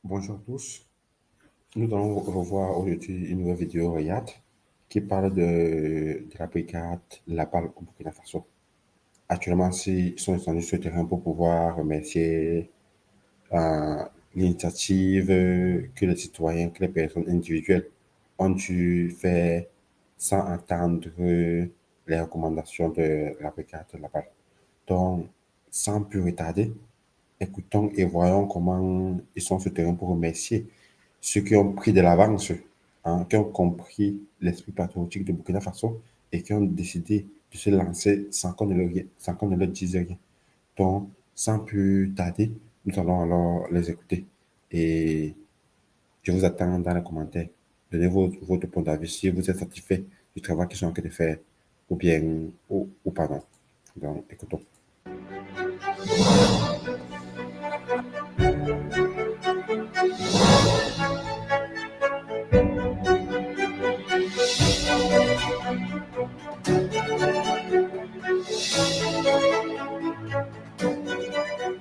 Bonjour à tous. Nous allons revoir aujourd'hui une nouvelle vidéo Riyad qui parle de la brigade La Balle au Burkina Faso. Actuellement, ils sont descendus sur le terrain pour pouvoir remercier euh, l'initiative que les citoyens, que les personnes individuelles ont dû faire sans entendre les recommandations de la brigade La Balle. Donc, sans plus retarder, écoutons et voyons comment ils sont sur le terrain pour remercier ceux qui ont pris de l'avance, hein, qui ont compris l'esprit patriotique de Burkina Faso et qui ont décidé de se lancer sans qu'on ne leur dise rien. Donc, sans plus tarder, nous allons alors les écouter. Et je vous attends dans les commentaires. Donnez votre point d'avis si vous êtes satisfait du travail qu'ils sont en train de faire ou bien, ou pardon. Donc, écoutons.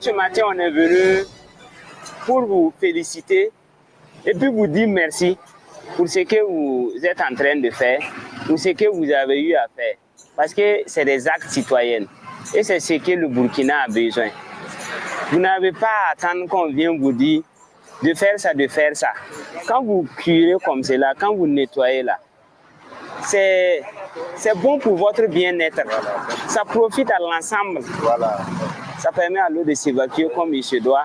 Ce matin, on est venu pour vous féliciter et puis vous dire merci pour ce que vous êtes en train de faire, pour ce que vous avez eu à faire. Parce que c'est des actes citoyens et c'est ce que le Burkina a besoin. Vous n'avez pas à attendre qu'on vienne vous dire de faire ça, de faire ça. Quand vous curez comme cela, quand vous nettoyez là, c'est bon pour votre bien-être. Ça profite à l'ensemble. Voilà. Ça permet à l'eau de s'évacuer comme il se doit.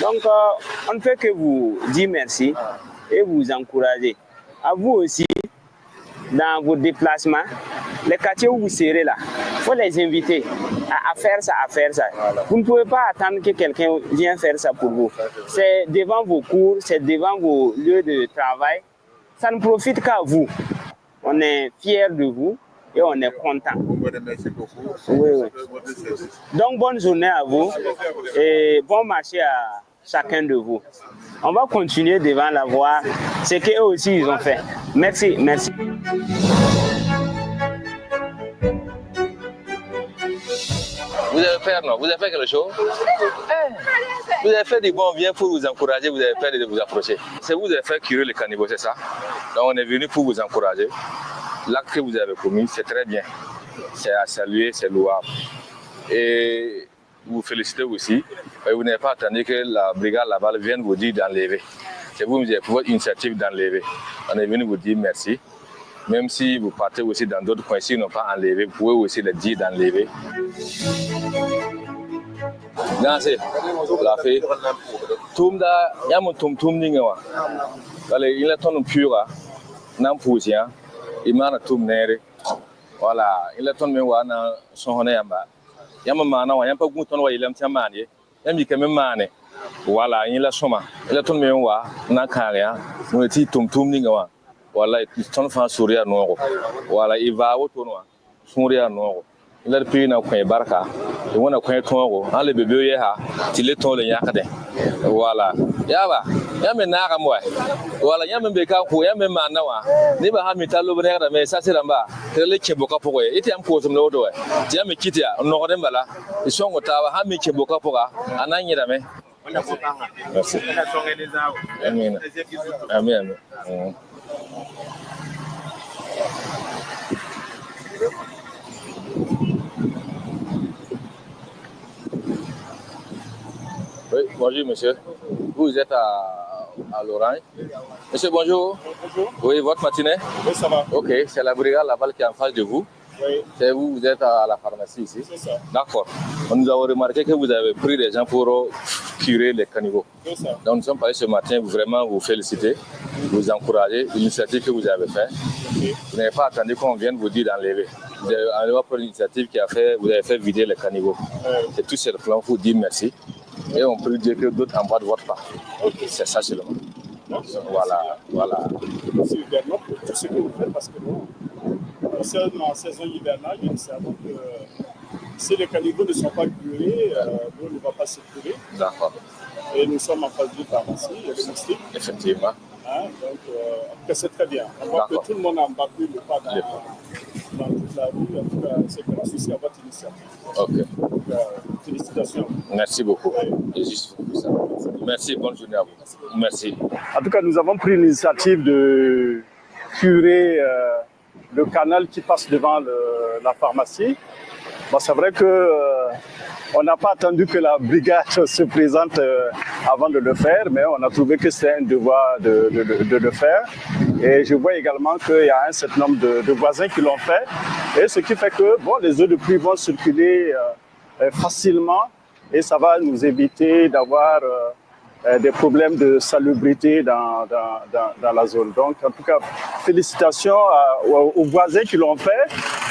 Donc, on ne peut que vous dire merci et vous encourager. À vous aussi, dans vos déplacements, les quartiers où vous serez là, il faut les inviter à faire ça, à faire ça. Voilà. Vous ne pouvez pas attendre que quelqu'un vienne faire ça pour vous. C'est devant vos cours, c'est devant vos lieux de travail. Ça ne profite qu'à vous. On est fiers de vous et on est content. Merci beaucoup. Oui, oui. Donc, bonne journée à vous et bon marché à chacun de vous. On va continuer devant la voie, ce qu'eux aussi ils ont fait. Merci, merci. Vous avez fait, non? Vous avez fait quelque chose? Vous avez fait du bon bien pour vous encourager, vous avez fait de vous approcher. C'est vous avez fait curer les cannibaux, c'est ça? Donc on est venu pour vous encourager. L'acte que vous avez commis, c'est très bien. C'est à saluer, c'est louable. Et vous félicitez aussi. Et vous n'avez pas attendu que la brigade Laval vienne vous dire d'enlever. C'est vous qui avez pour votre initiative d'enlever. On est venu vous dire merci. Même si vous partez aussi dans d'autres coins, s'ils n'ont pas enlevé, vous pouvez aussi leur dire d'enlever. Merci. La fée. Tumda, yamu tum ningawa. Allez, il est ton pura. N'en poussien. Il m'a tum nere. Voilà, il est ton mewa na son yamba. Yama mana wa yampa guton wa ilam tamani. Yami kame mane. Voilà, il est soma. Il est ton mewa na karia. Nous étions tum ningawa. Voilà, ton fan sourire noir. Voilà, il va au tournoi. Sourire noir. Il a pris un coin barca. Il want a coin tongo. All les bébés, il est ton le yakade. Voilà. Yaba, Yamen Naramwa. Voilà, Yamen Beka, Yamen Manawa. Never have me tell over there, mais ça c'est là-bas. Le lecture book up away. It am cause of no door. Jamie Kitia, no Rembala. The song of Tower, Hamik Bokapoga, and Nanyame. Merci. Amen. Amen. Oui, bonjour monsieur. Vous êtes à l'Orange. Monsieur, bonjour. Bonjour. Oui, votre matinée? Oui, ça va. Ok, c'est la brigade Laval qui est en face de vous. Oui. C'est vous, vous êtes à la pharmacie ici? C'est ça. D'accord. Nous avons remarqué que vous avez pris des gens pour curer les caniveaux. C'est ça. Donc nous sommes parlés ce matin pour vraiment vous féliciter, vous encourager, l'initiative que vous avez faite. Okay. Vous n'avez pas attendu qu'on vienne vous dire d'enlever. Vous avez enlevé pour l'initiative qui a fait, vous avez fait vider les caniveaux. C'est tout sur le plan pour dire merci. Et on peut dire que d'autres en bas de votre part. Okay. C'est ça seulement. Voilà, voilà. Merci également pour tout ce que vous faites parce que nous, concernant la saison hivernale, nous savons que si les caniveaux ne sont pas curés, l'eau ne va pas circuler. D'accord. Et nous sommes en face d'une pharmacie, le domestique. Effectivement. Hein, donc, c'est très bien. On voit que tout le monde a embarqué le pas dans dans toute la rue. En tout cas, c'est grâce aussi à votre initiative. Ok. Donc, félicitations. Merci beaucoup. Et juste pour ça. Merci, bonne journée à vous. Merci. En tout cas, nous avons pris l'initiative de curer le canal qui passe devant la pharmacie. Bon, c'est vrai que on n'a pas attendu que la brigade se présente avant de le faire, mais on a trouvé que c'est un devoir de le faire. Et je vois également qu'il y a un certain nombre de voisins qui l'ont fait. Et ce qui fait que bon, les eaux de pluie vont circuler facilement et ça va nous éviter d'avoir des problèmes de salubrité dans la zone. Donc, en tout cas, félicitations aux voisins qui l'ont fait.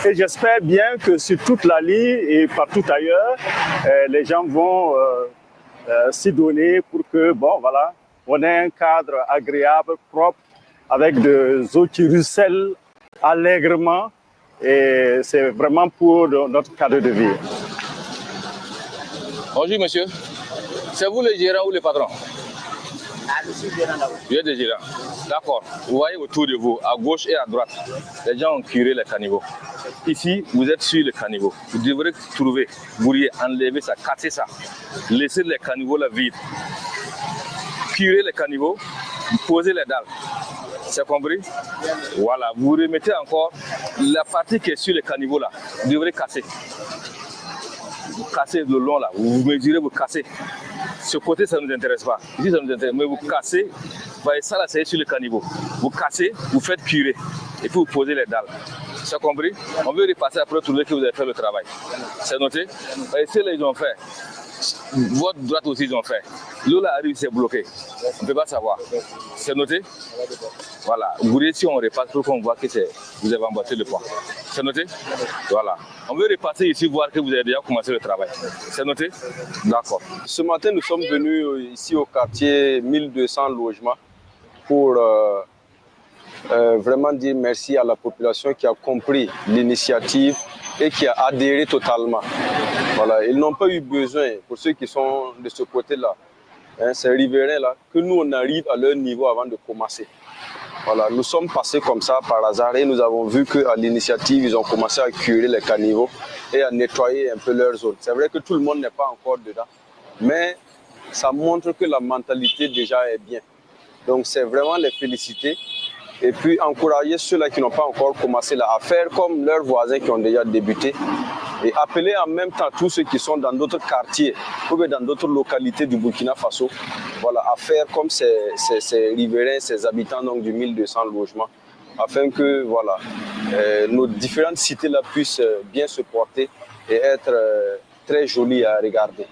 Et j'espère bien que sur toute la ligne et partout ailleurs, les gens vont s'y donner pour que, bon, voilà, on ait un cadre agréable, propre, avec des eaux qui ruissellent allègrement. Et c'est vraiment pour notre cadre de vie. Bonjour, monsieur. C'est vous le gérant ou le patron? Je suis gérant là-bas. Vous êtes le gérant. D'accord. Vous voyez autour de vous, à gauche et à droite, les gens ont curé les caniveaux. Ici, vous êtes sur le caniveau. Vous devrez trouver, bourrier, enlever ça, casser ça, laisser les caniveaux là vides. Curer les caniveaux, poser les dalles. C'est compris? Voilà. Vous remettez encore la partie qui est sur le caniveau là. Vous devrez casser. Vous cassez le long là, vous mesurez, vous cassez. Ce côté, ça ne nous intéresse pas. Ici, ça nous intéresse. Mais vous cassez, vous voyez ça là, c'est sur le caniveau. Vous cassez, vous faites curer. Et puis vous posez les dalles. C'est compris? On veut repasser après trouver que vous avez fait le travail. C'est noté? Et c'est là, ils ont fait. Votre droite aussi, ils ont fait. L'eau là arrive, c'est bloqué. On ne peut pas savoir. C'est noté? Voilà. Vous voulez, si on repasse pour qu'on voit que vous avez emboîté le point. C'est noté? Voilà. On veut repasser ici, voir que vous avez déjà commencé le travail. C'est noté? D'accord. Ce matin, nous sommes venus ici au quartier 1200 logements pour vraiment dire merci à la population qui a compris l'initiative et qui a adhéré totalement. Voilà. Ils n'ont pas eu besoin, pour ceux qui sont de ce côté-là, hein, ces riverains-là, que nous on arrive à leur niveau avant de commencer. Voilà, nous sommes passés comme ça par hasard et nous avons vu qu'à l'initiative, ils ont commencé à curer les caniveaux et à nettoyer un peu leur zone. C'est vrai que tout le monde n'est pas encore dedans, mais ça montre que la mentalité déjà est bien. Donc c'est vraiment les féliciter et puis encourager ceux-là qui n'ont pas encore commencé là, à faire comme leurs voisins qui ont déjà débuté et appeler en même temps tous ceux qui sont dans d'autres quartiers ou dans d'autres localités du Burkina Faso, voilà, à faire comme ces riverains, ces habitants donc, du 1200 logements, afin que voilà, nos différentes cités là puissent bien se porter et être très jolies à regarder.